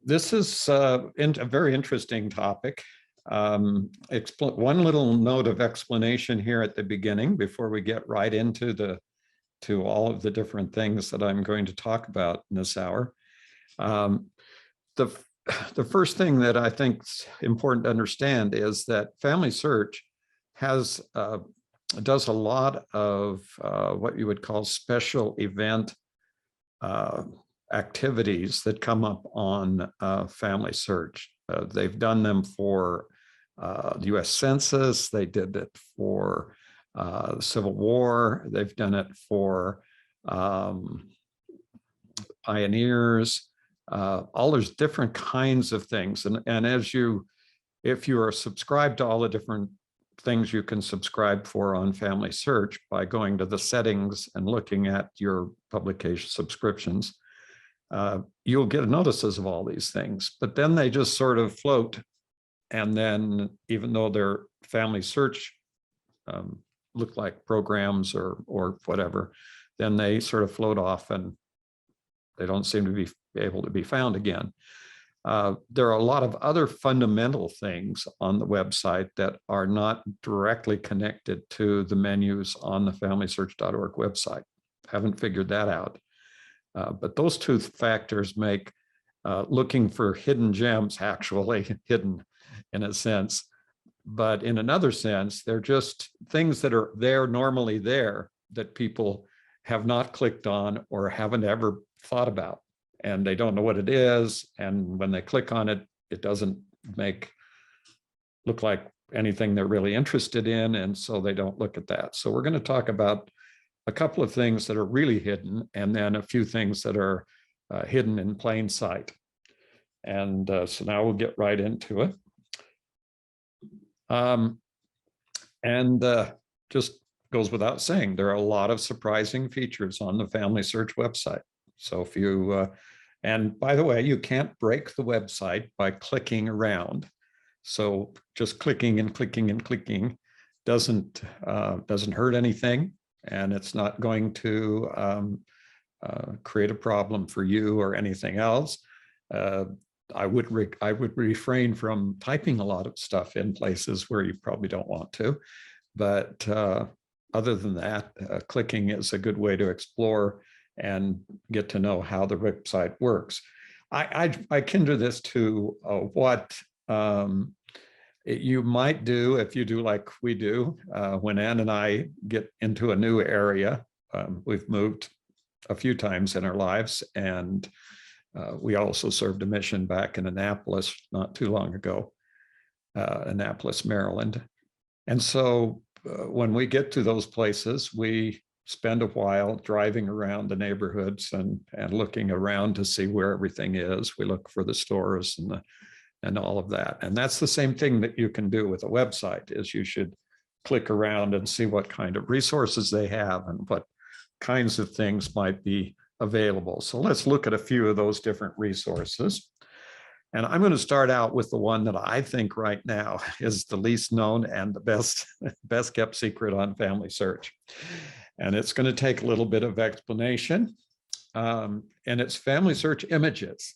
This is a very interesting topic. One little note of explanation here at the beginning before we get right into all of the different things that I'm going to talk about in this hour. The first thing that I think is important to understand is that FamilySearch does a lot of what you would call special event activities that come up on FamilySearch. They've done them for the US Census. They did it for the Civil War. They've done it for pioneers. All those different kinds of things. And if you are subscribed to all the different things you can subscribe for on FamilySearch by going to the settings and looking at your publication subscriptions, you'll get notices of all these things, but then they just sort of float. And then even though they're FamilySearch look like programs or whatever, then they sort of float off and they don't seem to be able to be found again. There are a lot of other fundamental things on the website that are not directly connected to the menus on the FamilySearch.org website. Haven't figured that out. But those two factors make looking for hidden gems actually hidden in a sense. But in another sense, they're just things that are normally there that people have not clicked on or haven't ever thought about. And they don't know what it is. And when they click on it, it doesn't look like anything they're really interested in. And so they don't look at that. So we're going to talk about a couple of things that are really hidden, and then a few things that are hidden in plain sight. And so now we'll get right into it. Just goes without saying, there are a lot of surprising features on the FamilySearch website. So if you, and by the way, you can't break the website by clicking around. So just clicking and clicking and clicking doesn't hurt anything. And it's not going to create a problem for you or anything else. I would refrain from typing a lot of stuff in places where you probably don't want to. But other than that, clicking is a good way to explore and get to know how the website works. I kindred this to what you might do if you do like we do. When Ann and I get into a new area, we've moved a few times in our lives, and we also served a mission back in Annapolis not too long ago, Annapolis, Maryland. And so when we get to those places, we spend a while driving around the neighborhoods and looking around to see where everything is. We look for the stores and all of that. And that's the same thing that you can do with a website, is you should click around and see what kind of resources they have and what kinds of things might be available. So let's look at a few of those different resources. And I'm going to start out with the one that I think right now is the least known and the best kept secret on FamilySearch. And it's going to take a little bit of explanation. And it's FamilySearch Images.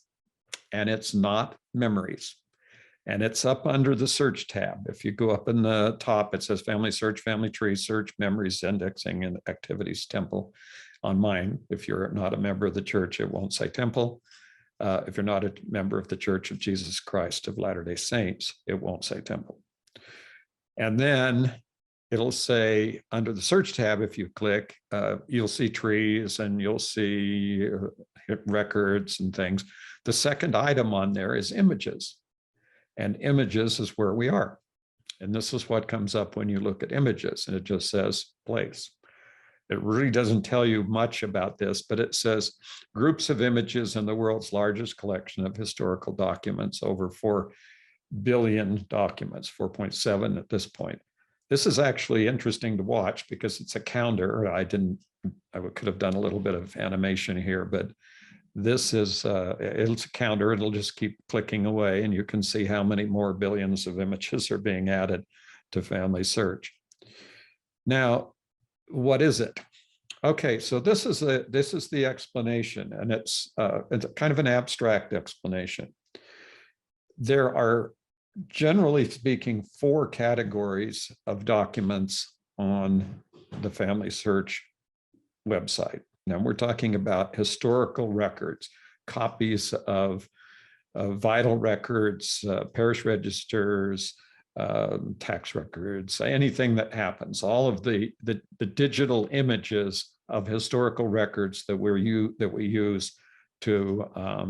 And it's not memories. And it's up under the search tab. If you go up in the top, it says FamilySearch, Family Tree, Search, Memories, Indexing, and Activities Temple. On mine, if you're not a member of the church, it won't say temple. If you're not a member of the Church of Jesus Christ of Latter-day Saints, it won't say temple. And then it'll say under the search tab, if you click, you'll see trees and you'll see records and things. The second item on there is images, and images is where we are. And this is what comes up when you look at images, and it just says place. It really doesn't tell you much about this, but it says groups of images in the world's largest collection of historical documents, over 4 billion documents, 4.7 at this point. This is actually interesting to watch because it's a counter. I could have done a little bit of animation here, but this is, it's a counter. It'll just keep clicking away, and you can see how many more billions of images are being added to FamilySearch. Now, what is it? Okay, so this is the explanation, and it's kind of an abstract explanation. There are, generally speaking, 4 categories of documents on the FamilySearch website. Now we're talking about historical records, copies of vital records, parish registers, tax records, anything that happens, all of the digital images of historical records that we use to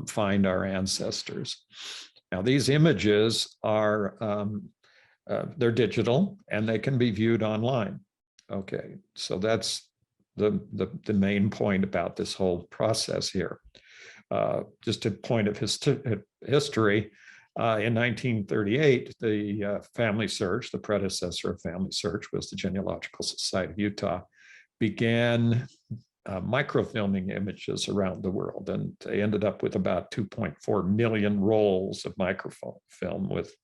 find our ancestors. Now, these images are they're digital and they can be viewed online. Okay, so that's the main point about this whole process here. Just a point of history, in 1938, the FamilySearch, the predecessor of FamilySearch, was the Genealogical Society of Utah, began microfilming images around the world, and they ended up with about 2.4 million rolls of microfilm with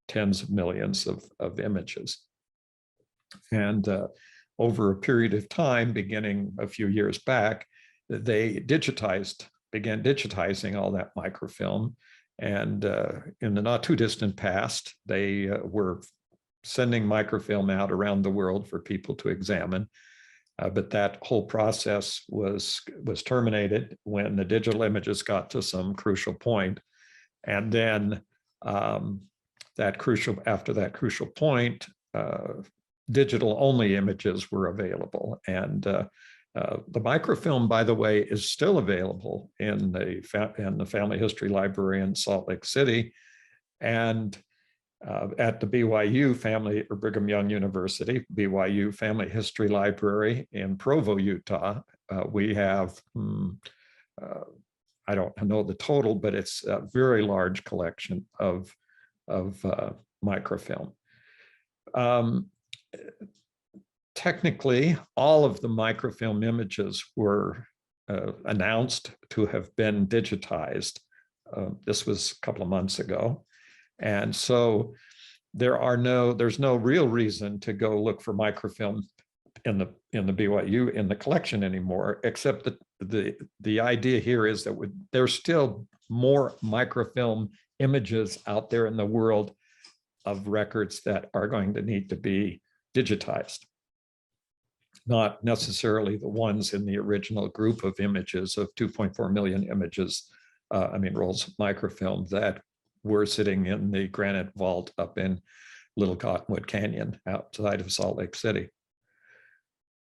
tens of millions of images. And over a period of time, beginning a few years back, they began digitizing all that microfilm. And in the not too distant past, they were sending microfilm out around the world for people to examine. But that whole process was terminated when the digital images got to some crucial point. And then after that crucial point, digital only images were available. And the microfilm, by the way, is still available in the Family History Library in Salt Lake City, and at the BYU Brigham Young University, BYU Family History Library in Provo, Utah. We have, I don't know the total, but it's a very large collection of microfilm. Technically, all of the microfilm images were announced to have been digitized. This was a couple of months ago. And so there's no real reason to go look for microfilm in the BYU in the collection anymore, except that the idea here is that there's still more microfilm images out there in the world of records that are going to need to be digitized. Not necessarily the ones in the original group of images of 2.4 million images, rolls of microfilm that were sitting in the granite vault up in Little Cottonwood Canyon outside of Salt Lake City.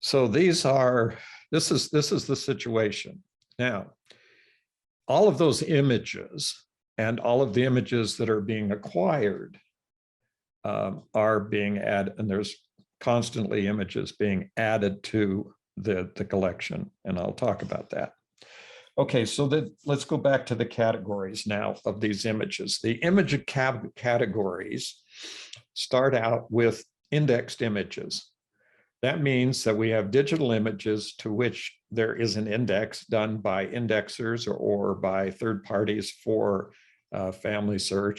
So this is the situation. Now, all of those images and all of the images that are being acquired are being added, and there's constantly images being added to the collection, and I'll talk about that. Okay, so let's go back to the categories now of these images. The image categories start out with indexed images. That means that we have digital images to which there is an index done by indexers or by third parties for FamilySearch,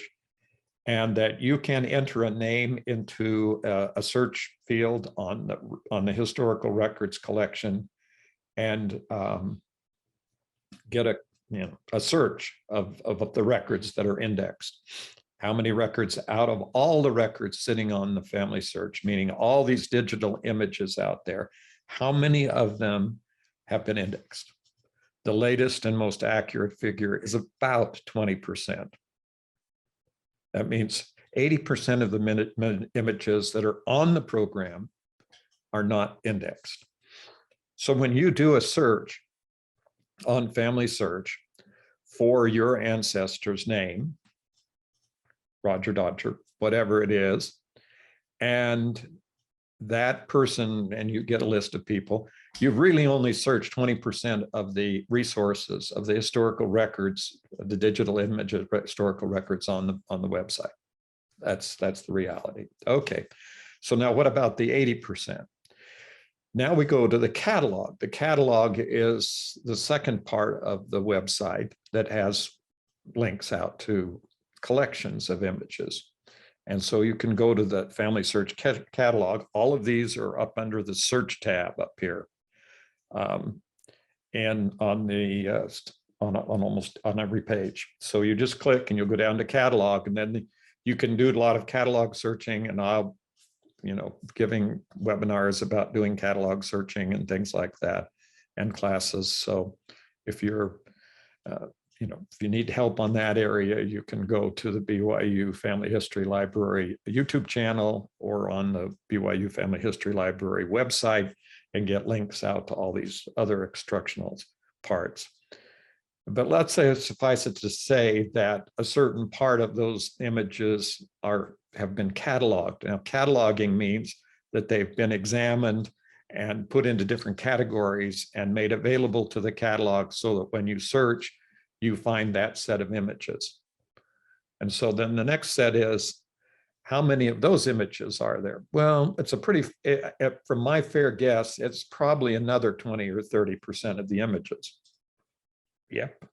and that you can enter a name into a search field on the historical records collection and get a search of the records that are indexed. How many records out of all the records sitting on the FamilySearch, meaning all these digital images out there, how many of them have been indexed? The latest and most accurate figure is about 20%. That means 80% of the images that are on the program are not indexed. So when you do a search on FamilySearch for your ancestor's name, Roger Dodger, whatever it is, and that person, and you get a list of people, you've really only searched 20% of the resources of the historical records, the digital images, historical records on the website. That's the reality. Okay, so now what about the 80%? Now we go to the catalog. The catalog is the second part of the website that has links out to collections of images. And so you can go to the FamilySearch catalog. All of these are up under the search tab up here. And on the on almost on every page. So you just click and you'll go down to catalog, and then you can do a lot of catalog searching, and I'll, giving webinars about doing catalog searching and things like that, and classes. So if you're, if you need help on that area, you can go to the BYU Family History Library YouTube channel or on the BYU Family History Library website and get links out to all these other instructional parts. But let's say, suffice it to say that a certain part of those images have been cataloged. Now, cataloging means that they've been examined and put into different categories and made available to the catalog so that when you search, you find that set of images. And so then the next set is, how many of those images are there? Well, it's a pretty, from my fair guess, it's probably another 20 or 30% of the images. Yep.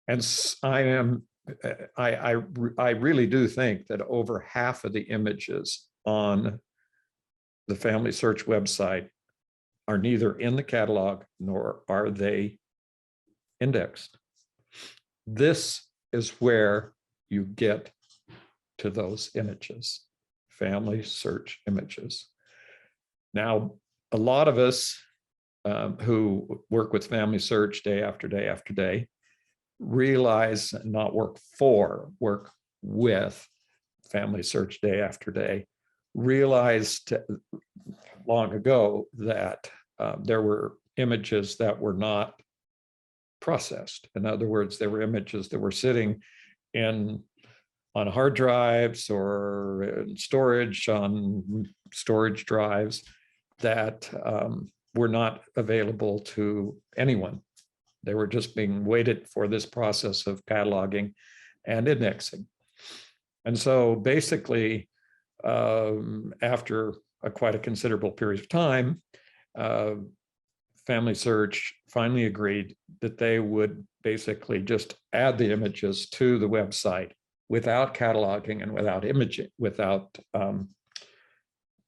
And I really do think that over half of the images on the FamilySearch website are neither in the catalog nor are they indexed. This is where you get to those images, FamilySearch images. Now, a lot of us who work with FamilySearch day after day after day realize, not work with FamilySearch day after day, realized long ago that there were images that were not processed. In other words, there were images that were sitting on hard drives or in storage on storage drives that were not available to anyone. They were just being waited for this process of cataloging and indexing. And so basically, after quite a considerable period of time, FamilySearch finally agreed that they would basically just add the images to the website without cataloging and without imaging, without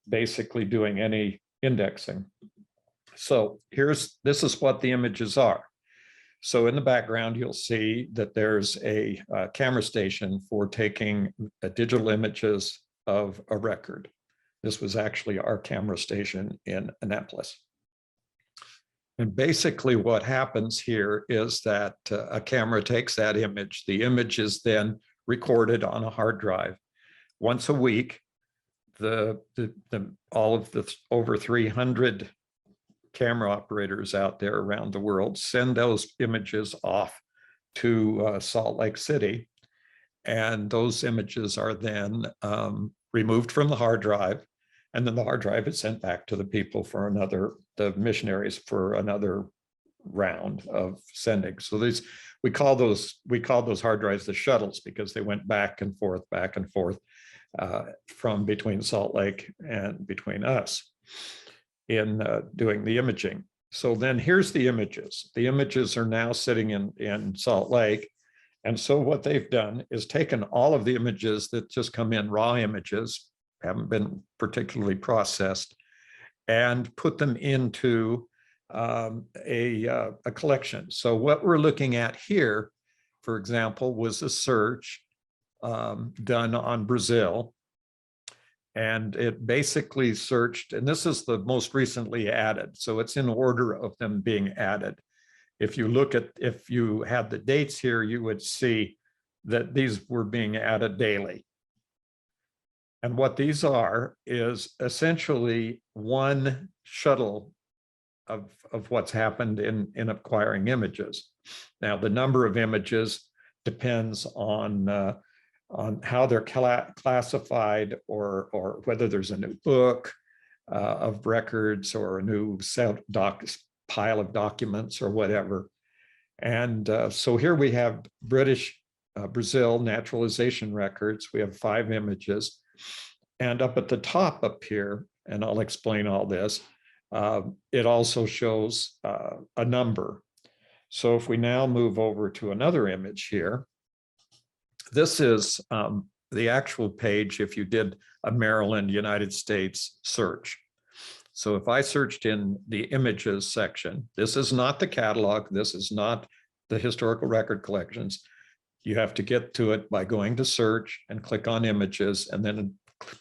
basically doing any indexing. So this is what the images are. So in the background, you'll see that there's a camera station for taking digital images of a record. This was actually our camera station in Annapolis. And basically what happens here is that a camera takes that image. The image is then recorded on a hard drive. Once a week, all of the over 300 camera operators out there around the world send those images off to Salt Lake City. And those images are then removed from the hard drive. And then the hard drive is sent back to the people for the missionaries for another round of sending. So we call those hard drives the shuttles, because they went back and forth from between Salt Lake and between us in doing the imaging. So then here's the images. The images are now sitting in Salt Lake. And so what they've done is taken all of the images that just come in, raw images, haven't been particularly processed, and put them into a collection. So what we're looking at here, for example, was a search done on Brazil. And it basically searched, and this is the most recently added, so it's in order of them being added. If you had the dates here, you would see that these were being added daily. And what these are is essentially one shuttle of what's happened in acquiring images. Now, the number of images depends on how they're classified, or whether there's a new book of records or a new pile of documents or whatever. And so here we have Brazil naturalization records. We have 5 images. And up at the top up here, and I'll explain all this, it also shows a number. So if we now move over to another image here, this is the actual page if you did a Maryland, United States search. So if I searched in the images section, this is not the catalog, this is not the historical record collections, you have to get to it by going to search and click on images and then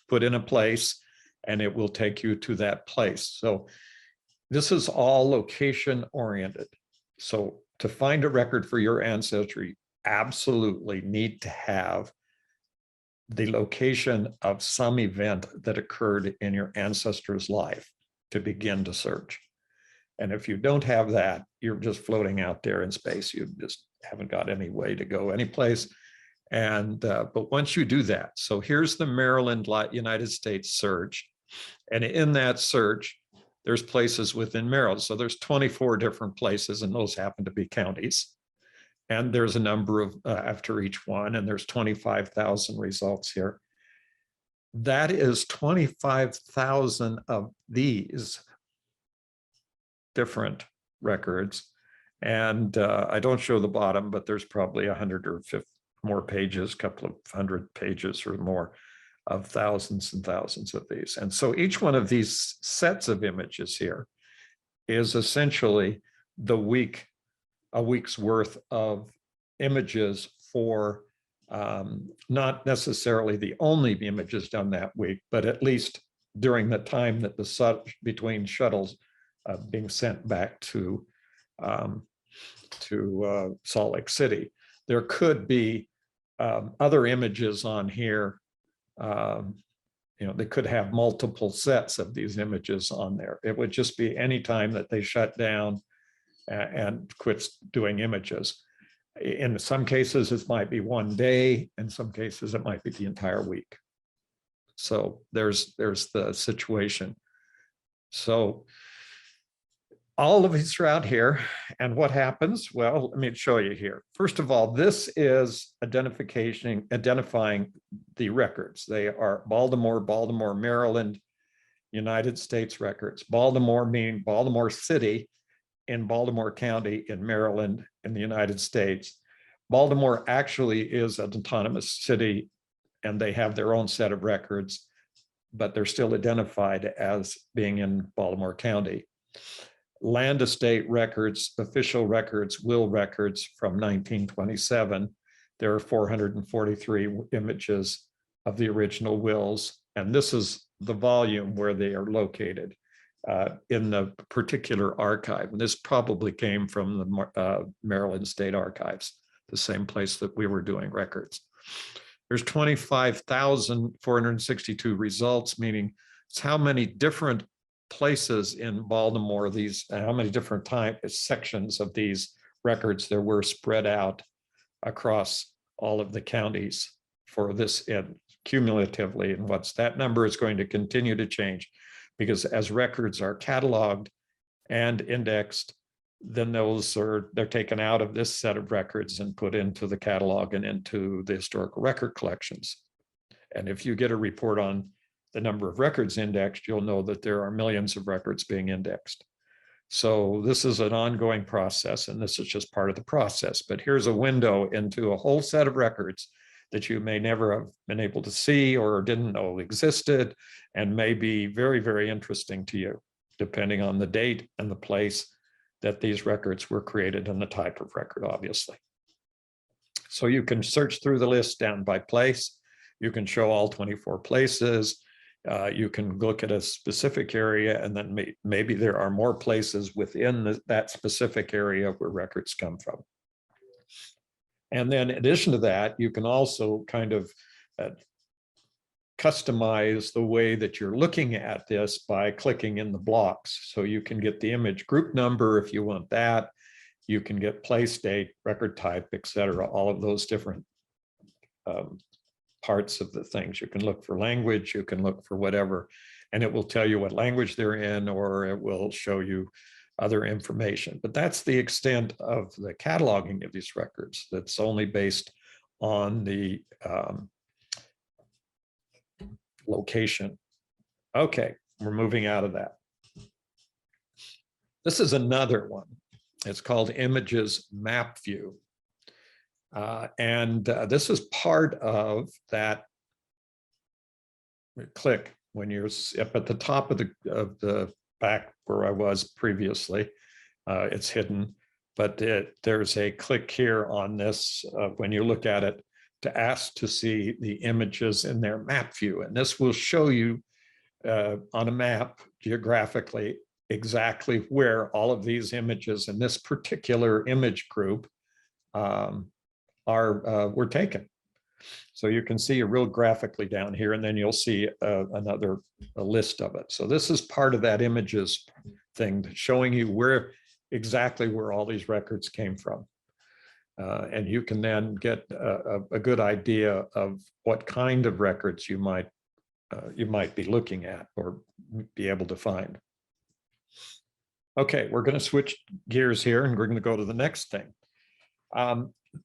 put in a place, and it will take you to that place. So this is all location oriented. So to find a record for your ancestry, absolutely need to have the location of some event that occurred in your ancestor's life to begin to search. And if you don't have that, you're just floating out there in space. You just haven't got any way to go anyplace. And but once you do that, so here's the Maryland United States search. And in that search, there's places within Maryland. So there's 24 different places, and those happen to be counties. And there's a number of after each one, and there's 25,000 results here. That is 25,000 of these different records. And I don't show the bottom, but there's probably 100 or 50 more pages, a couple of 100 pages or more of thousands and thousands of these. And so each one of these sets of images here is essentially a week's worth of images for not necessarily the only images done that week, but at least during the time that between shuttles being sent back to Salt Lake City. There could be other images on here. They could have multiple sets of these images on there. It would just be any time that they shut down and quit doing images. In some cases, it might be one day. In some cases, it might be the entire week. So there's the situation. So all of these are out here. And what happens? Well, let me show you here. First of all, this is identifying the records. They are Baltimore, Maryland, United States records. Baltimore meaning Baltimore City in Baltimore County in Maryland in the United States. Baltimore actually is an autonomous city, and they have their own set of records, but they're still identified as being in Baltimore County. Land estate records, official records, will records from 1927. There are 443 images of the original wills, and this is the volume where they are located in the particular archive. And this probably came from the Maryland State Archives, the same place that we were doing records. There's 25,462 results, meaning it's how many different places in Baltimore, how many different sections of these records there were spread out across all of the counties for this cumulatively. And that number is going to continue to change, because as records are cataloged and indexed, then they're taken out of this set of records and put into the catalog and into the historical record collections. And if you get a report on the number of records indexed, you'll know that there are millions of records being indexed. So this is an ongoing process, and this is just part of the process. But here's a window into a whole set of records that you may never have been able to see or didn't know existed, and may be very, very interesting to you, depending on the date and the place that these records were created and the type of record, obviously. So you can search through the list down by place. You can show all 24 places. You can look at a specific area, and then maybe there are more places within that specific area where records come from. And then in addition to that, you can also kind of customize the way that you're looking at this by clicking in the blocks. So you can get the image group number if you want that. You can get place, date, record type, et cetera, all of those different parts of the things. You can look for language, you can look for whatever, and it will tell you what language they're in, or it will show you other information. But that's the extent of the cataloging of these records. That's only based on the location. Okay, we're moving out of that. This is another one. It's called Images Map View. This is part of that click when you're up at the top of the back where I was previously. It's hidden, but there's a click here on this when you look at it to ask to see the images in their map view. And this will show you on a map geographically exactly where all of these images in this particular image group were taken. So you can see real graphically down here, and then you'll see another list of it. So this is part of that images thing, showing you exactly where all these records came from. And you can then get a good idea of what kind of records you might be looking at or be able to find. Okay, we're going to switch gears here, and we're going to go to the next thing.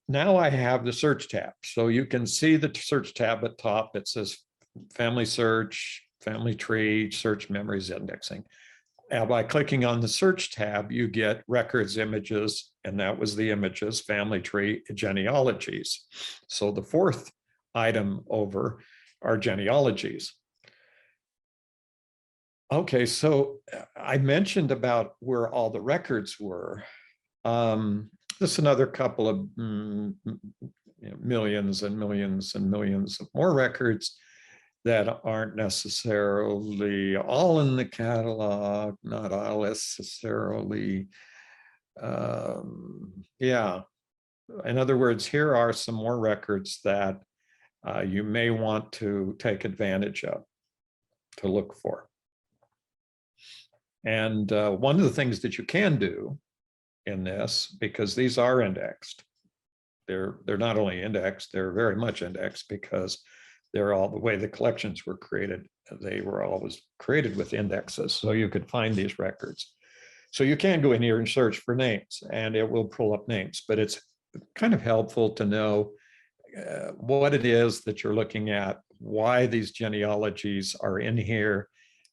Now I have the search tab. So you can see the search tab at top. It says Family Search, Family Tree, Search Memories Indexing. And by clicking on the search tab, you get records, images, and that was the images, Family Tree, Genealogies. So the fourth item over are genealogies. Okay, so I mentioned about where all the records were. There's another couple of millions and millions and millions of more records that aren't necessarily all in the catalog, not all necessarily. Yeah. In other words, here are some more records that you may want to take advantage of, to look for. And one of the things that you can do in this, because these are indexed, they're not only indexed, they're very much indexed because they're all the way the collections were created. They were always created with indexes, so you could find these records. So you can go in here and search for names, and it will pull up names, but it's kind of helpful to know what it is that you're looking at, why these genealogies are in here,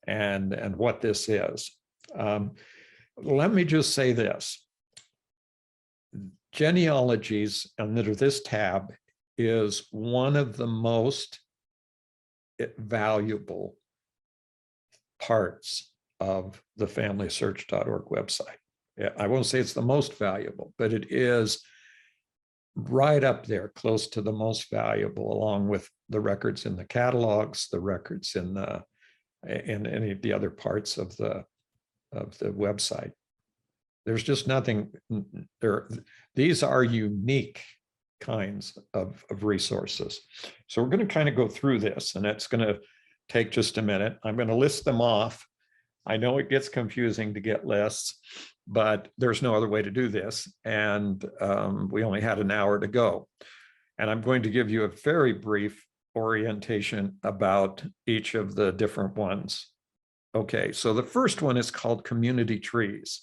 and what this is. Let me just say this. Genealogies under this tab is one of the most valuable parts of the FamilySearch.org website. I won't say it's the most valuable, but it is right up there, close to the most valuable, along with the records in the catalogs, the records in any of the other parts of the website. There's just nothing there. These are unique kinds of resources. So we're going to kind of go through this, and it's going to take just a minute. I'm going to list them off. I know it gets confusing to get lists, but there's no other way to do this. And we only had an hour to go. And I'm going to give you a very brief orientation about each of the different ones. Okay, so the first one is called Community Trees.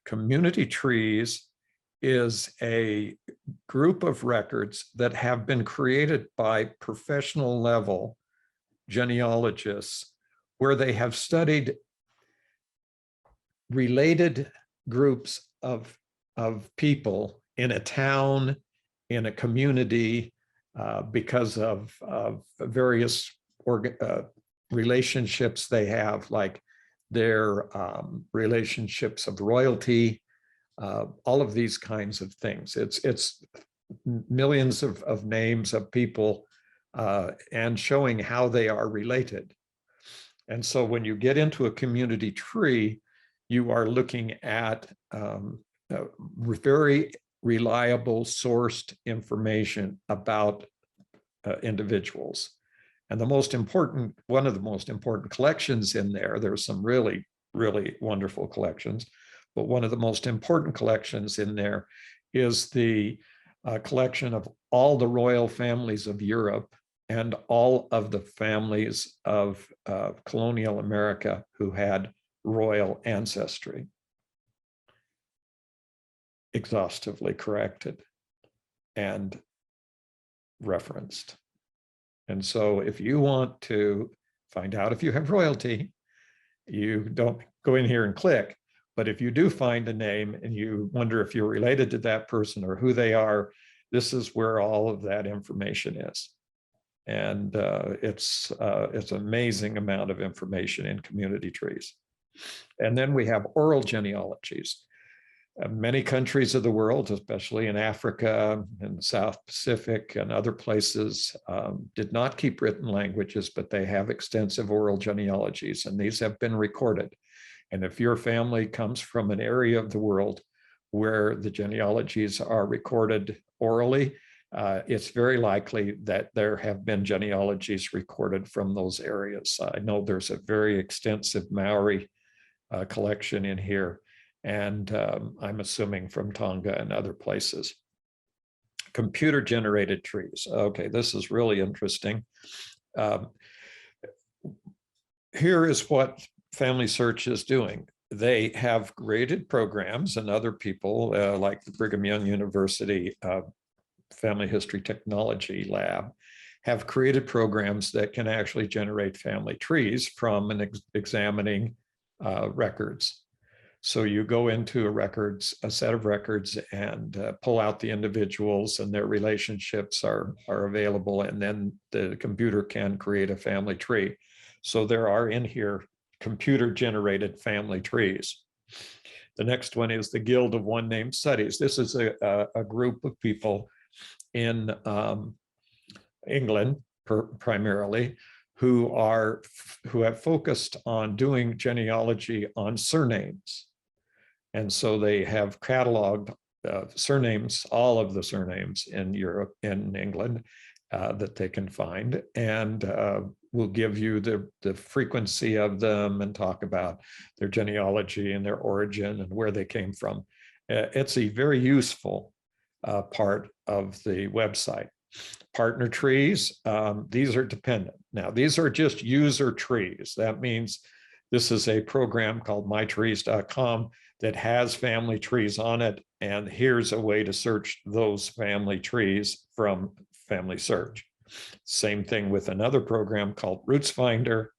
Community Trees is a group of records that have been created by professional level genealogists, where they have studied related groups of people in a town, in a community, because of various relationships they have, like their relationships of royalty, all of these kinds of things. It's millions of names of people and showing how they are related. And so when you get into a community tree, you are looking at very reliable sourced information about individuals. And one of the most important collections in there's some really, really wonderful collections, but one of the most important collections in there is the collection of all the royal families of Europe and all of the families of colonial America who had royal ancestry, exhaustively corrected and referenced. And so if you want to find out if you have royalty, you don't go in here and click, but if you do find a name and you wonder if you're related to that person or who they are, this is where all of that information is. And it's an amazing amount of information in community trees. And then we have oral genealogies. Many countries of the world, especially in Africa and the South Pacific and other places, did not keep written languages, but they have extensive oral genealogies, and these have been recorded. And if your family comes from an area of the world where the genealogies are recorded orally, it's very likely that there have been genealogies recorded from those areas. I know there's a very extensive Maori collection in here, and I'm assuming from Tonga and other places. Computer-generated trees. Okay, this is really interesting. Here is what FamilySearch is doing. They have created programs, and other people like the Brigham Young University Family History Technology Lab have created programs that can actually generate family trees from examining records. So you go into a set of records, and pull out the individuals, and their relationships are available, and then the computer can create a family tree. So there are in here computer-generated family trees. The next one is the Guild of One-Name Studies. This is a group of people in England primarily, who have focused on doing genealogy on surnames. And so they have cataloged surnames, all of the surnames in Europe, in England, that they can find, and will give you the frequency of them and talk about their genealogy and their origin and where they came from. It's a very useful part of the website. Partner trees, these are dependent. Now, these are just user trees. That means this is a program called mytrees.com that has family trees on it, and here's a way to search those family trees from FamilySearch. Same thing with another program called Roots Finder,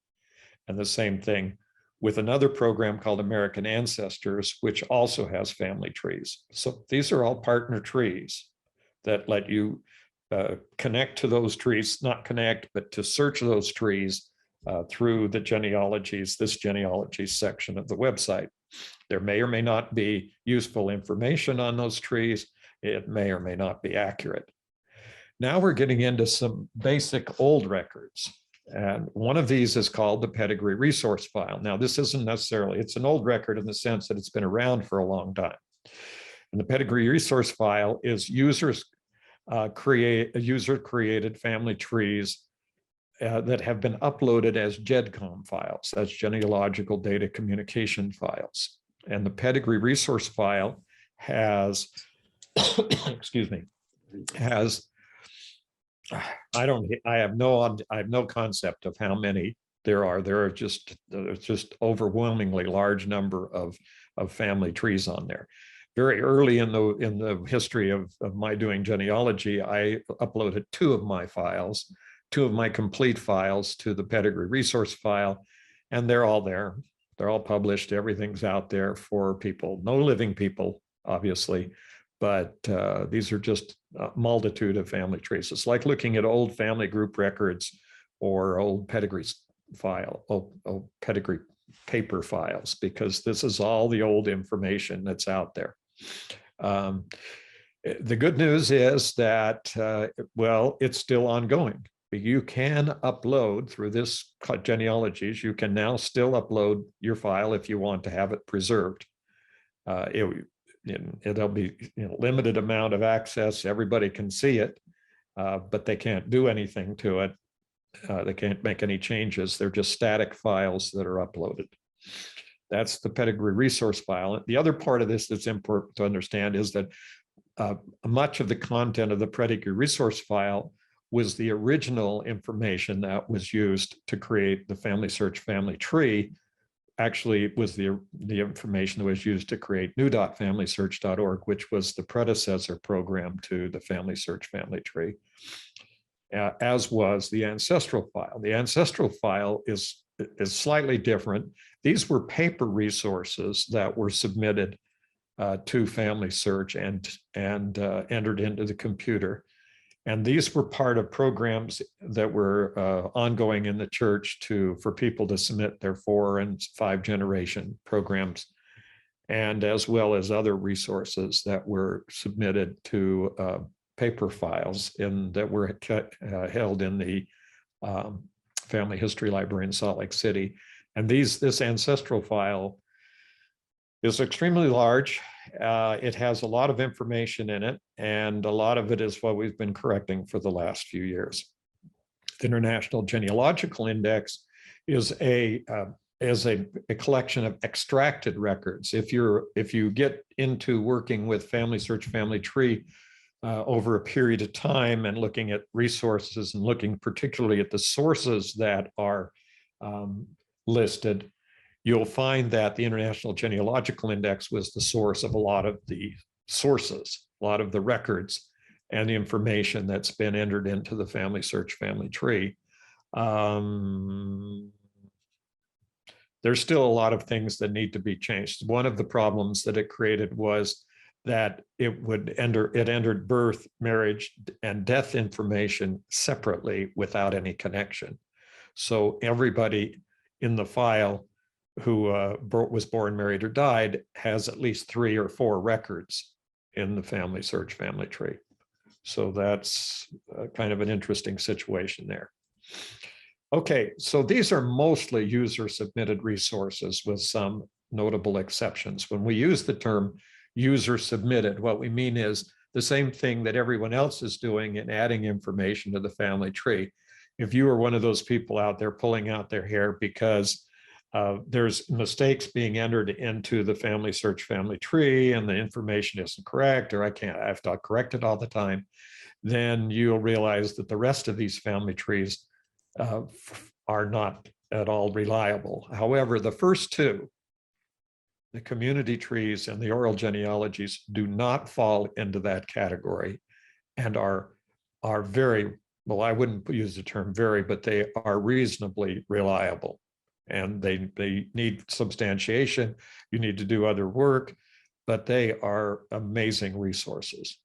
and the same thing with another program called American Ancestors, which also has family trees. So these are all partner trees that let you connect to those trees, not connect, but to search those trees through the genealogies, this genealogies section of the website. There may or may not be useful information on those trees. It may or may not be accurate. Now we're getting into some basic old records. And one of these is called the pedigree resource file. Now, this isn't necessarily, it's an old record in the sense that it's been around for a long time. And the pedigree resource file is user-created family trees that have been uploaded as GEDCOM files, that's genealogical data communication files. And the pedigree resource file has, excuse me, has, I have no concept of how many there are. There's just overwhelmingly large number of family trees on there. Very early in the history of my doing genealogy, I uploaded two of my complete files to the pedigree resource file, and they're all there. They're all published. Everything's out there for people, no living people, obviously, but these are just a multitude of family trees. It's like looking at old family group records or old pedigree old pedigree paper files, because this is all the old information that's out there. The good news is that, well, it's still ongoing. You can upload through this genealogies. You can now still upload your file if you want to have it preserved. It'll be limited amount of access. Everybody can see it, but they can't do anything to it. They can't make any changes. They're just static files that are uploaded. That's the pedigree resource file. The other part of this that's important to understand is that much of the content of the pedigree resource file was the original information that was used to create the FamilySearch family tree. Actually, it was the information that was used to create new.familysearch.org, which was the predecessor program to the FamilySearch family tree, as was the ancestral file. The ancestral file is slightly different. These were paper resources that were submitted to FamilySearch and entered into the computer. And these were part of programs that were ongoing in the church for people to submit their 4 and 5 generation programs. and as well as other resources that were submitted to paper files that were held in the Family History Library in Salt Lake City. And this ancestral file is extremely large. It has a lot of information in it, and a lot of it is what we've been correcting for the last few years. The International Genealogical Index is a collection of extracted records. If you get into working with FamilySearch Family Tree over a period of time and looking at resources and looking particularly at the sources that are listed, you'll find that the International Genealogical Index was the source of a lot of the sources, a lot of the records and the information that's been entered into the FamilySearch Family Tree. There's still a lot of things that need to be changed. One of the problems that it created was that it entered birth, marriage, and death information separately without any connection. So everybody in the file who was born, married, or died has at least 3 or 4 records in the FamilySearch Family Tree. So that's kind of an interesting situation there. Okay, so these are mostly user-submitted resources with some notable exceptions. When we use the term user-submitted, what we mean is the same thing that everyone else is doing in adding information to the family tree. If you are one of those people out there pulling out their hair because there's mistakes being entered into the FamilySearch Family Tree and the information isn't correct, or I have to correct it all the time, then you'll realize that the rest of these family trees are not at all reliable. However, the first 2, the community trees and the oral genealogies, do not fall into that category and are very, well, I wouldn't use the term very, but they are reasonably reliable. And they need substantiation. You need to do other work, but they are amazing resources.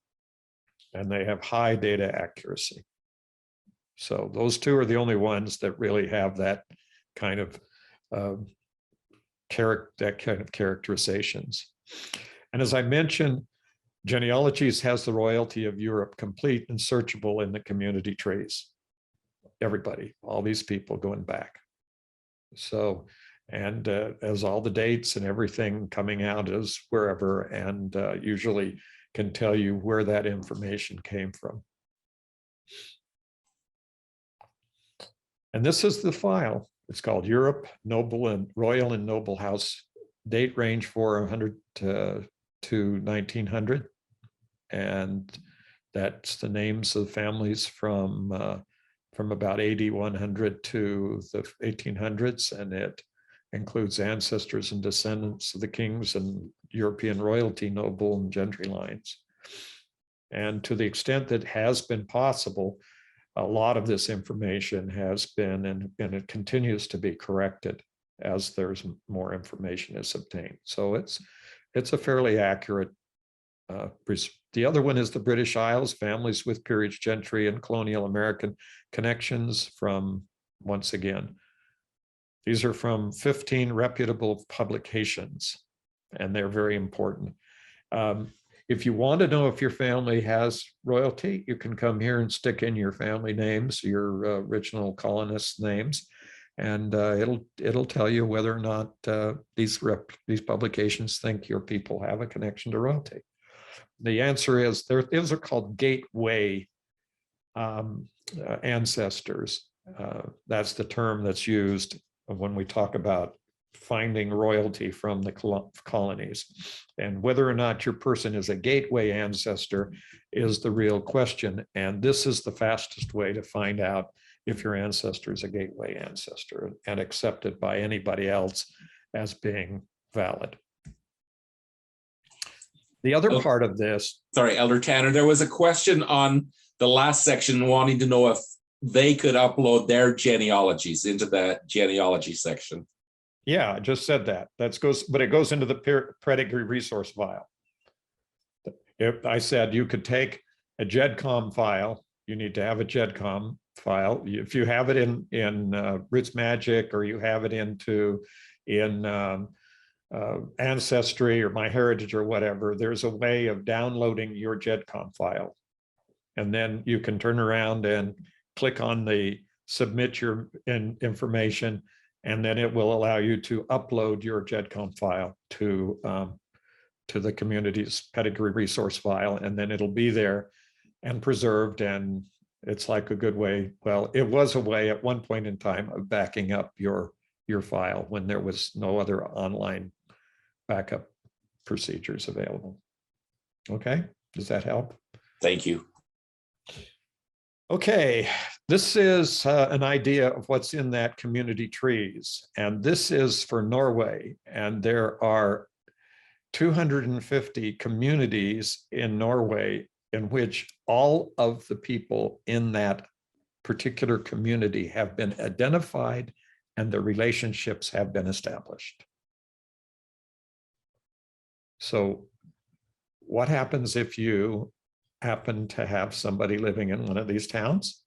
And they have high data accuracy. So those 2 are the only ones that really have that kind of characterizations. And as I mentioned, Genealogies has the royalty of Europe complete and searchable in the community trees. Everybody, all these people going back. So, and as all the dates and everything coming out is wherever, and usually can tell you where that information came from. And this is the file. It's called Europe, Noble and Royal and Noble House, date range 400 to 1900. And that's the names of families from about AD 100 to the 1800s. And it includes ancestors and descendants of the kings and European royalty, noble and gentry lines. And to the extent that has been possible, a lot of this information has been, and it continues to be corrected as there's more information is obtained. So it's a fairly accurate. The other one is the British Isles, families with peerage, gentry, and colonial American connections from, once again, these are from 15 reputable publications, and they're very important. If you want to know if your family has royalty, you can come here and stick in your family names, your original colonists' names, and it'll tell you whether or not these publications think your people have a connection to royalty. The answer is those are called gateway ancestors. That's the term that's used when we talk about finding royalty from the colonies. And whether or not your person is a gateway ancestor is the real question. And this is the fastest way to find out if your ancestor is a gateway ancestor and accepted by anybody else as being valid. The other part of this. Sorry, Elder Tanner, there was a question on the last section wanting to know if they could upload their genealogies into that genealogy section. Yeah, I just said that. But it goes into the pedigree resource file. If I said you could take a GEDCOM file, you need to have a GEDCOM file. If you have it in Roots Magic, or you have it in Ancestry or MyHeritage or whatever, there's a way of downloading your GEDCOM file. And then you can turn around and click on the submit your information, and then it will allow you to upload your GEDCOM file to the community's pedigree resource file, and then it'll be there and preserved. And it's like a good way. Well, it was a way at one point in time of backing up your file when there was no other online backup procedures available. Okay, does that help? Thank you. Okay, this is an idea of what's in that community trees, and this is for Norway, and there are 250 communities in Norway in which all of the people in that particular community have been identified and the relationships have been established. So what happens if you happen to have somebody living in one of these towns?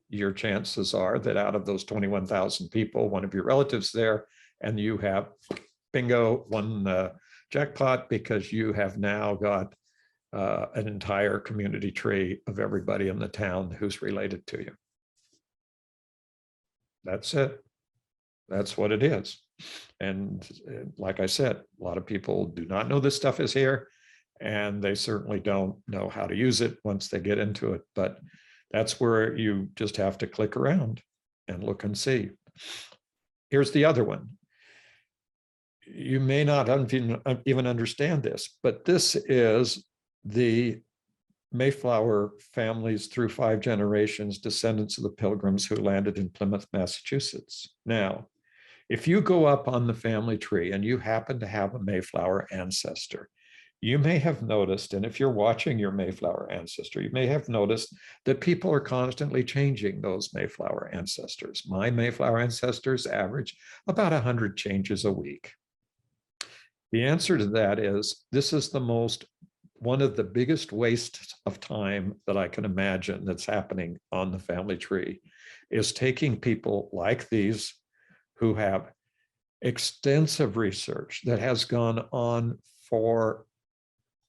Your chances are that out of those 21,000 people, one of your relatives there, and you have, bingo, won jackpot, because you have now got an entire community tree of everybody in the town who's related to you. That's it. That's what it is. And like I said, a lot of people do not know this stuff is here, and they certainly don't know how to use it once they get into it. But that's where you just have to click around and look and see. Here's the other one. You may not even understand this, but this is the Mayflower families through 5 generations, descendants of the Pilgrims who landed in Plymouth, Massachusetts. Now, if you go up on the family tree and you happen to have a Mayflower ancestor, you may have noticed, and if you're watching your Mayflower ancestor, you may have noticed that people are constantly changing those Mayflower ancestors. My Mayflower ancestors average about 100 changes a week. The answer to that is, this is one of the biggest wastes of time that I can imagine that's happening on the family tree, is taking people like these who have extensive research that has gone on for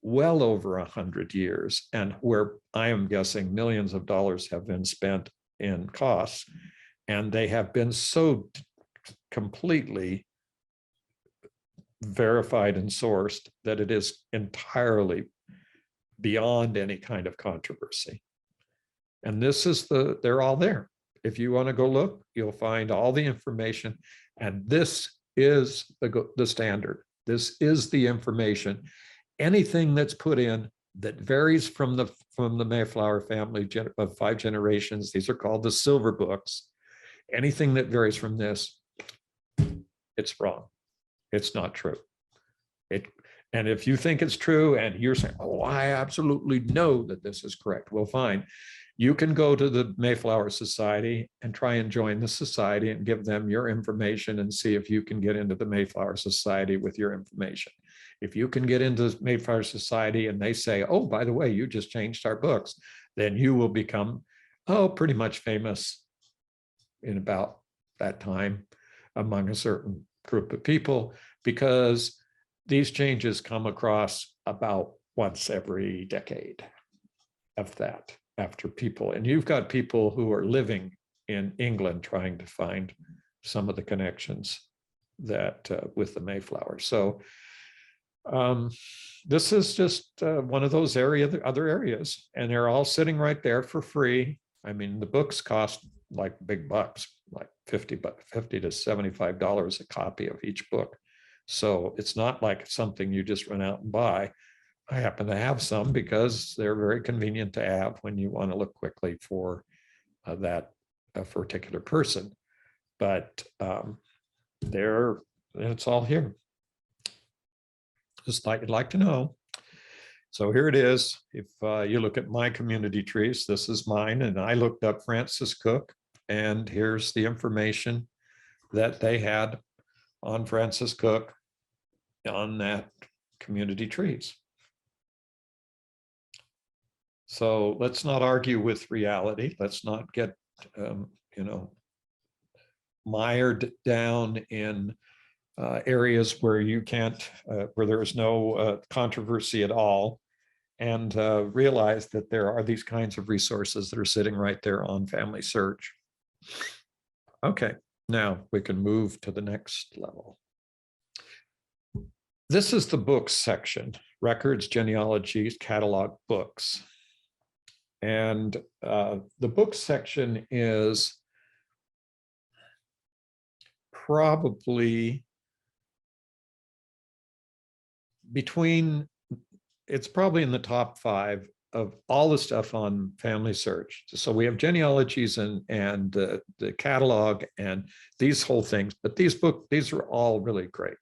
well over 100 years, and where I am guessing millions of dollars have been spent in costs, and they have been so completely verified and sourced that it is entirely beyond any kind of controversy. And this is they're all there. If you want to go look, you'll find all the information, and this is the standard. This is the information. Anything that's put in that varies from the Mayflower family of 5 generations, these are called the silver books. Anything that varies from this, it's wrong. It's not true. And if you think it's true and you're saying, oh, I absolutely know that this is correct, well, fine. You can go to the Mayflower Society and try and join the society and give them your information and see if you can get into the Mayflower Society with your information. If you can get into the Mayflower Society and they say, oh, by the way, you just changed our books, then you will become, pretty much famous in about that time among a certain group of people, because these changes come across about once every decade of that, after people. And you've got people who are living in England trying to find some of the connections that with the Mayflower. So this is just one of those other areas, and they're all sitting right there for free. I mean, the books cost like big bucks, like $50 to $75 a copy of each book. So it's not like something you just run out and buy. I happen to have some because they're very convenient to have when you want to look quickly for that particular person. But it's all here. Just like you'd like to know. So here it is. If you look at my community trees, this is mine, and I looked up Francis Cook, and here's the information that they had on Francis Cook on that community trees. So let's not argue with reality. Let's not get, mired down in areas where you can't, where there is no controversy at all, and realize that there are these kinds of resources that are sitting right there on FamilySearch. Okay, now we can move to the next level. This is the books section: records, genealogies, catalog, books. And the books section is probably it's probably in the top 5 of all the stuff on FamilySearch. So we have genealogies and the catalog and these whole things, but these are all really great.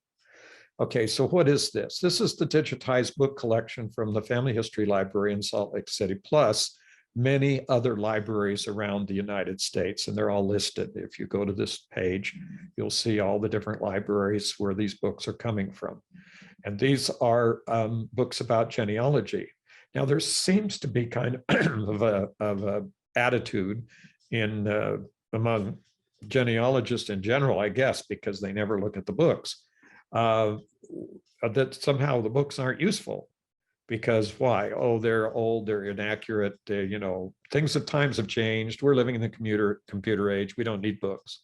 Okay, so what is this? This is the digitized book collection from the Family History Library in Salt Lake City, plus many other libraries around the United States, and they're all listed. If you go to this page, you'll see all the different libraries where these books are coming from. And these are books about genealogy. Now, there seems to be kind of a attitude in among genealogists in general, I guess, because they never look at the books, that somehow the books aren't useful. Because why? Oh, they're old, they're inaccurate, things at times have changed. We're living in the computer age. We don't need books.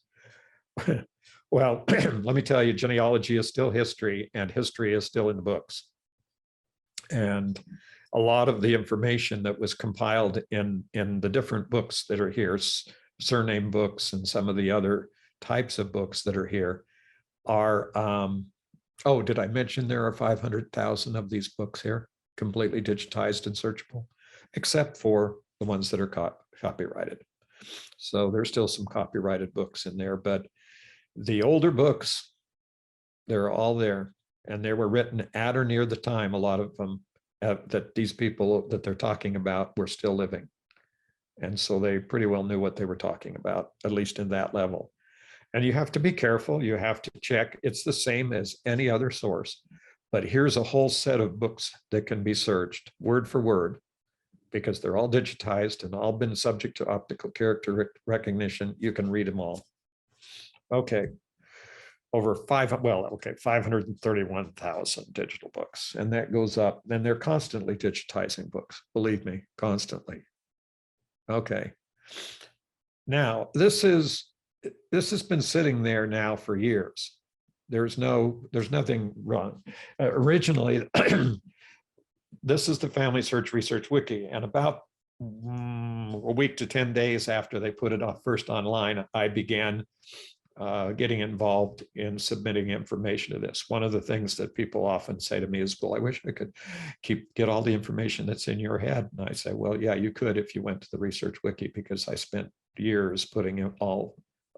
Well, let me tell you, genealogy is still history, and history is still in the books. And a lot of the information that was compiled in the different books that are here, surname books and some of the other types of books that are here are, oh, did I mention there are 500,000 of these books here, completely digitized and searchable, except for the ones that are copyrighted. So there's still some copyrighted books in there, but the older books, they're all there, and they were written at or near the time, a lot of them, that these people that they're talking about were still living. And so they pretty well knew what they were talking about, at least in that level. And you have to be careful. You have to check. It's the same as any other source. But here's a whole set of books that can be searched word for word, because they're all digitized and all been subject to optical character recognition. You can read them all. Okay. Over 531,000 digital books. And that goes up. And they're constantly digitizing books. Believe me, constantly. Okay. Now, this has been sitting there now for years. There's nothing wrong. Originally, this is the FamilySearch Research Wiki, and about a week to 10 days after they put it first online, I began getting involved in submitting information to this. One of the things that people often say to me is, well, I wish I could get all the information that's in your head. And I say, well, yeah, you could if you went to the Research Wiki, because I spent years putting in a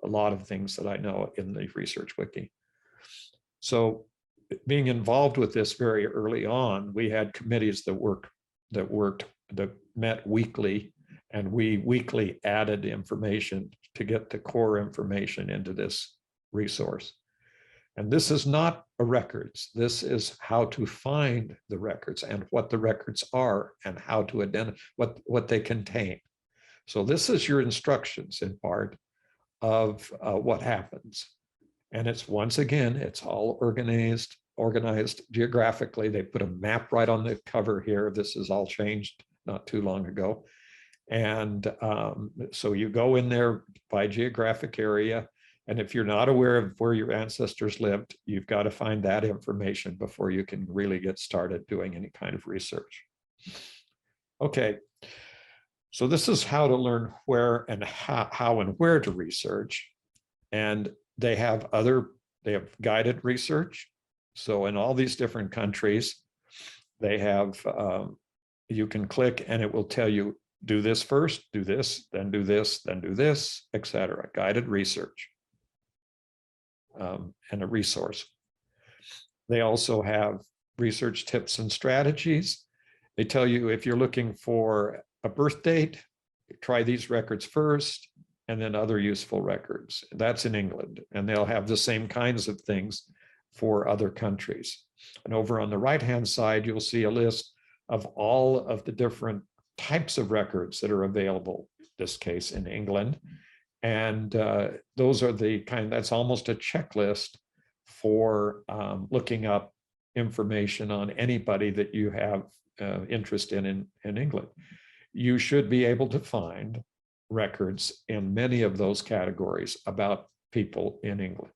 lot of things that I know in the Research Wiki. So being involved with this very early on, we had committees that met weekly, and we weekly added information to get the core information into this resource. And this is not a records. This is how to find the records and what the records are and how to identify what they contain. So this is your instructions in part of what happens. And it's, once again, it's all organized geographically. They put a map right on the cover here. This is all changed not too long ago. And so you go in there by geographic area. And if you're not aware of where your ancestors lived, you've got to find that information before you can really get started doing any kind of research. Okay. So this is how to learn where and how and where to research. And they have guided research. So in all these different countries, they have, you can click and it will tell you, do this first, do this, then do this, then do this, etc. Guided research and a resource. They also have research tips and strategies. They tell you if you're looking for a birth date, try these records first, and then other useful records. That's in England, and they'll have the same kinds of things for other countries. And over on the right-hand side, you'll see a list of all of the different types of records that are available, in this case in England. And those are the that's almost a checklist for looking up information on anybody that you have interest in England. You should be able to find records in many of those categories about people in England.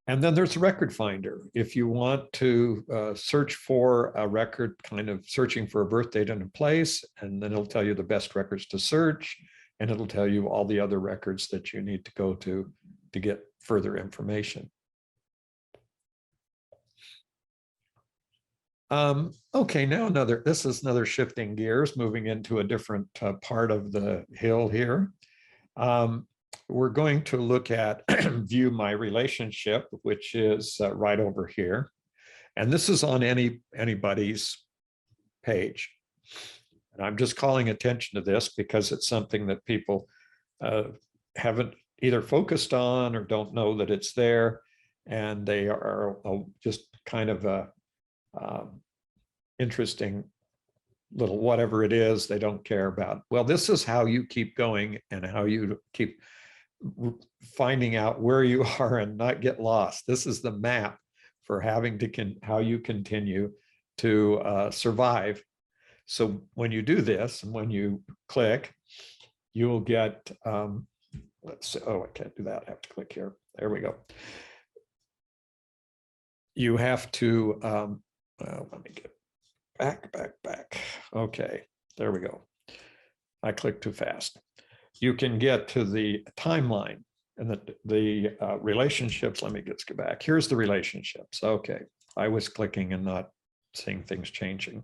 And then there's Record Finder. If you want to search for a record, kind of searching for a birth date and a place, and then it'll tell you the best records to search, and it'll tell you all the other records that you need to go to get further information. Okay, now this is another shifting gears, moving into a different part of the hill here. We're going to look at view my relationship, which is right over here. And this is on anybody's page. And I'm just calling attention to this because it's something that people haven't either focused on or don't know that it's there. And they are just kind of a interesting little whatever it is they don't care about. Well, this is how you keep going and how you keep finding out where you are and not get lost. This is the map for having to how you continue to survive. So when you do this and when you click, you will get, let's see, oh, I can't do that. I have to click here. There we go. You have to, let me get back. Okay, there we go. I clicked too fast. You can get to the timeline and the relationships. Let me just go back. Here's the relationships. Okay, I was clicking and not seeing things changing.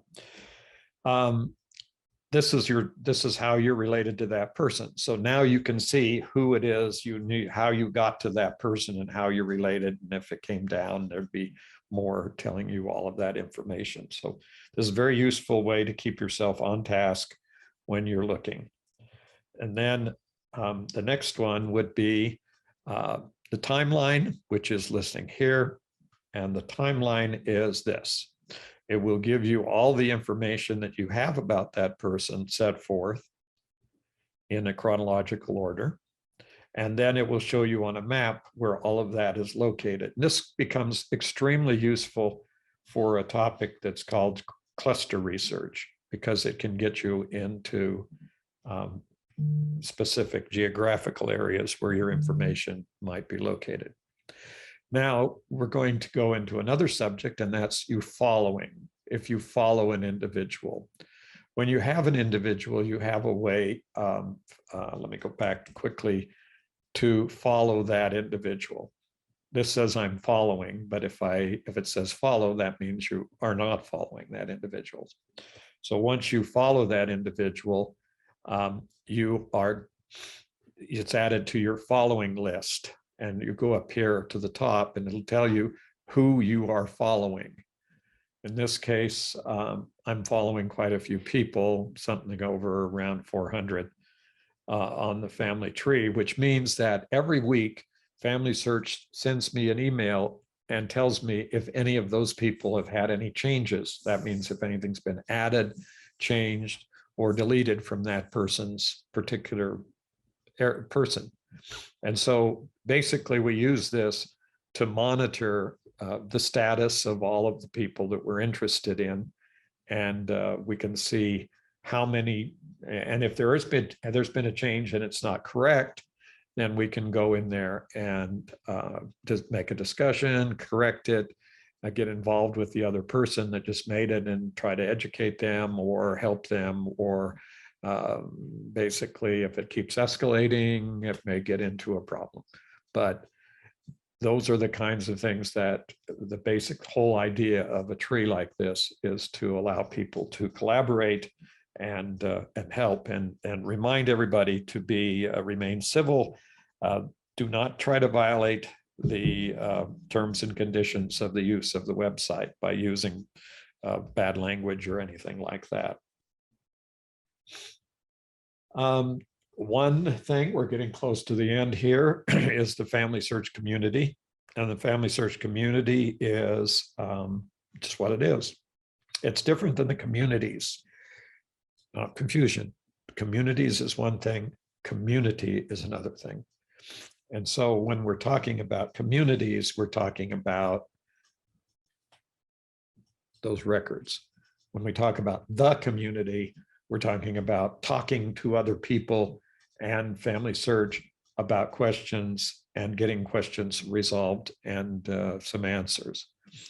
This is how you're related to that person. So now you can see who it is you knew, how you got to that person and how you're related. And if it came down, there'd be more telling you all of that information. So this is a very useful way to keep yourself on task when you're looking. And then the next one would be the timeline, which is listing here. And the timeline is this. It will give you all the information that you have about that person set forth in a chronological order. And then it will show you on a map where all of that is located. And this becomes extremely useful for a topic that's called cluster research, because it can get you into specific geographical areas where your information might be located. Now we're going to go into another subject, and that's you following. If you follow an individual. When you have an individual, you have a way, let me go back quickly, to follow that individual. This says I'm following, but if it says follow, that means you are not following that individual. So once you follow that individual, it's added to your following list, and you go up here to the top and it'll tell you who you are following. In this case, I'm following quite a few people, something over around 400 on the family tree, which means that every week FamilySearch sends me an email and tells me if any of those people have had any changes. That means if anything's been added, changed, or deleted from that person's particular person. And so basically we use this to monitor the status of all of the people that we're interested in. And we can see how many, and if there's been a change and it's not correct, then we can go in there and just make a discussion, correct it, get involved with the other person that just made it and try to educate them or help them, or basically if it keeps escalating, it may get into a problem. But those are the kinds of things that the basic whole idea of a tree like this is to allow people to collaborate and help and remind everybody to remain civil. Do not try to violate the terms and conditions of the use of the website by using bad language or anything like that. One thing, we're getting close to the end here, is the FamilySearch Community. And the FamilySearch Community is just what it is. It's different than the communities. Confusion. Communities is one thing, community is another thing. And so when we're talking about communities, we're talking about those records. When we talk about the community, we're talking about talking to other people and FamilySearch about questions and getting questions resolved and some answers.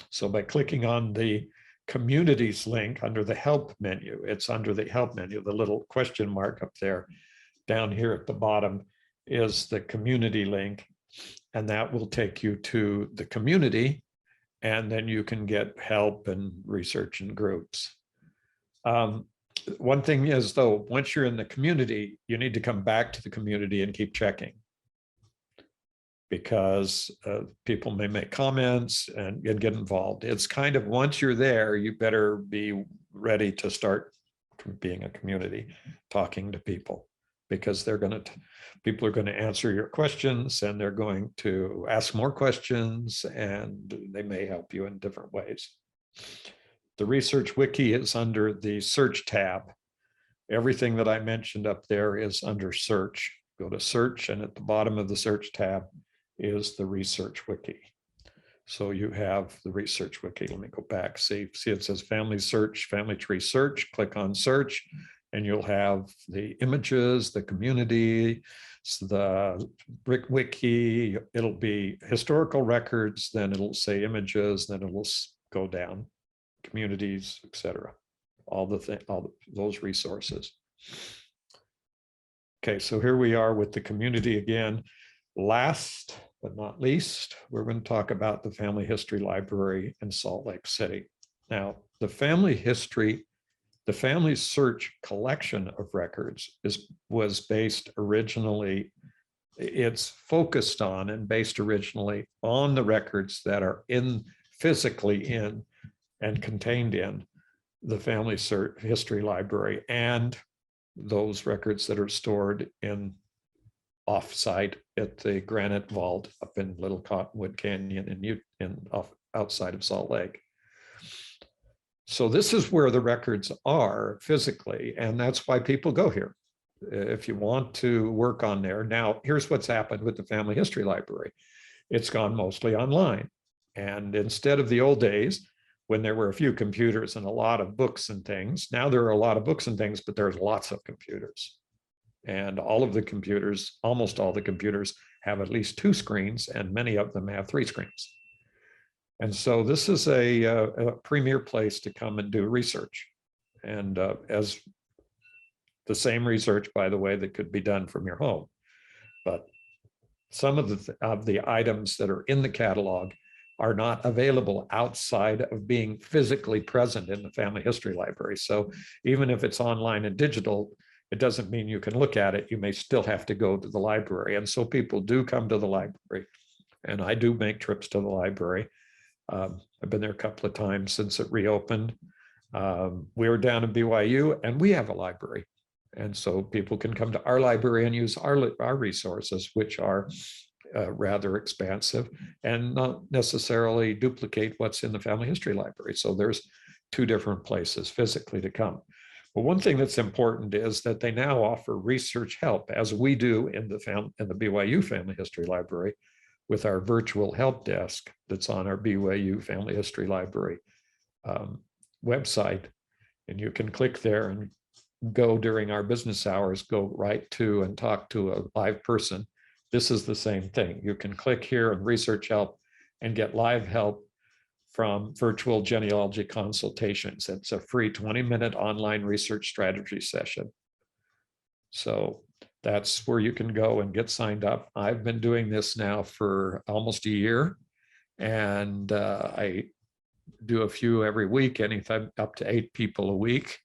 So by clicking on the communities link under the help menu, it's under the help menu, the little question mark up there. Down here at the bottom is the community link, and that will take you to the community, and then you can get help and research in groups. One thing is, though, once you're in the community, you need to come back to the community and keep checking, because people may make comments and get involved. It's kind of, once you're there, you better be ready to start being a community, talking to people, because people are going to answer your questions, and they're going to ask more questions, and they may help you in different ways. The Research Wiki is under the search tab. Everything that I mentioned up there is under search. Go to search, and at the bottom of the search tab is the Research Wiki. So you have the Research Wiki. Let me go back. See it says FamilySearch, Family Tree Search. Click on search, and you'll have the images, the community, the Wiki. It'll be historical records, then it'll say images, then it will go down, communities, etc. All those resources. Okay, so here we are with the community again. Last but not least, we're going to talk about the Family History Library in Salt Lake City. Now, the FamilySearch collection of records was based originally, it's focused on and based originally on the records that are physically in and contained in the FamilySearch History Library, and those records that are stored in off-site at the Granite Vault up in Little Cottonwood Canyon outside of Salt Lake. So this is where the records are physically, and that's why people go here if you want to work on there. Now, here's what's happened with the Family History Library. It's gone mostly online. And instead of the old days, when there were a few computers and a lot of books and things, now there are a lot of books and things, but there's lots of computers. And all of the computers, almost all the computers, have at least 2 screens, and many of them have 3 screens. And so this is a premier place to come and do research. And as the same research, by the way, that could be done from your home. But some of the items that are in the catalog are not available outside of being physically present in the Family History Library. So even if it's online and digital, it doesn't mean you can look at it. You may still have to go to the library. And so people do come to the library. And I do make trips to the library. I've been there a couple of times since it reopened. We were down in BYU, and we have a library. And so people can come to our library and use our resources, which are rather expansive and not necessarily duplicate what's in the Family History Library. So there's 2 different places physically to come. But one thing that's important is that they now offer research help, as we do in the BYU Family History Library, with our virtual help desk that's on our BYU Family History Library website. And you can click there and go during our business hours, go right to and talk to a live person. This is the same thing. You can click here and research help and get live help from virtual genealogy consultations. It's a free 20-minute online research strategy session. So that's where you can go and get signed up. I've been doing this now for almost a year, and I do a few every week, anytime up to 8 people a week.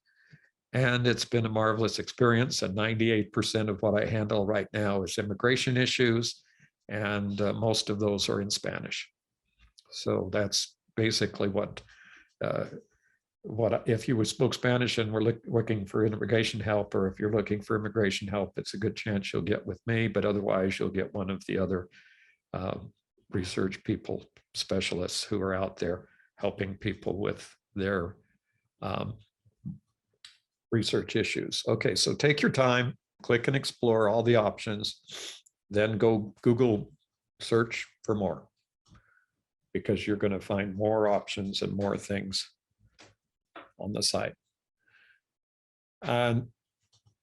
And it's been a marvelous experience. And 98% of what I handle right now is immigration issues, and most of those are in Spanish. So that's basically what if you spoke Spanish and were looking for immigration help, or if you're looking for immigration help, it's a good chance you'll get with me, but otherwise you'll get one of the other research people, specialists who are out there helping people with their research issues. Okay, so take your time, click and explore all the options. then go Google search for more, because you're going to find more options and more things on the site. And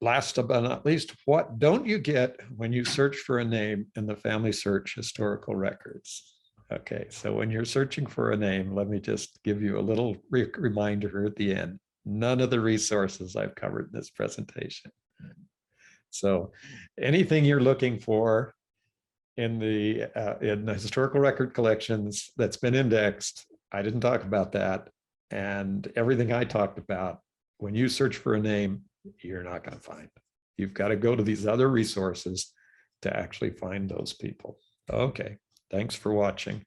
last but not least, what don't you get when you search for a name in the FamilySearch historical records? Okay, so when you're searching for a name, let me just give you a little reminder at the end. None of the resources I've covered in this presentation. So anything you're looking for in the historical record collections that's been indexed, I didn't talk about that. And everything I talked about, when you search for a name, you're not going to find. You've got to go to these other resources to actually find those people. Okay, thanks for watching.